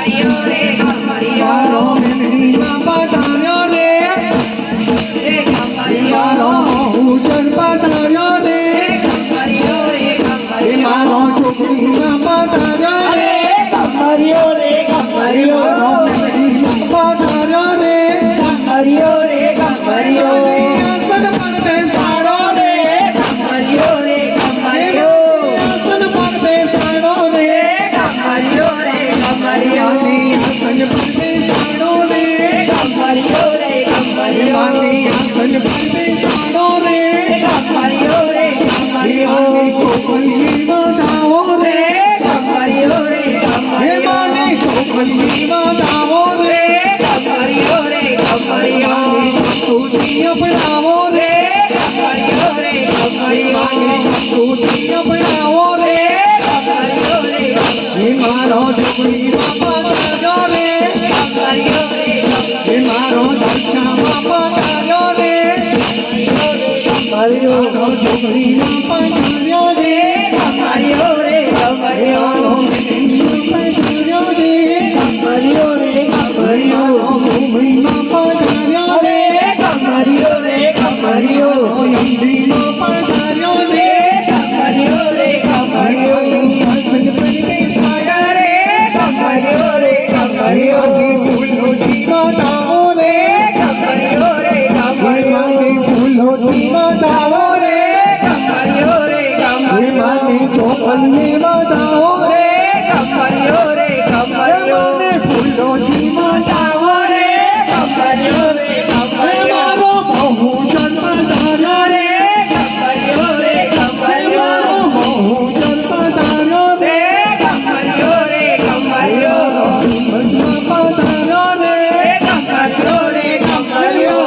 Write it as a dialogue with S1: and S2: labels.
S1: મારો મેલડીમાં પધાર્યો રે મારો ઉજળ પધાર્યો રે મારો છોકરીમાં પધાર્યો રે મારો મેલડીમાં પધાર્યો રે મારો છોકરી બાપા રે મારો દર્શામાં પધાર્યો રે મારો છોકરી બાપા રે મારો Hare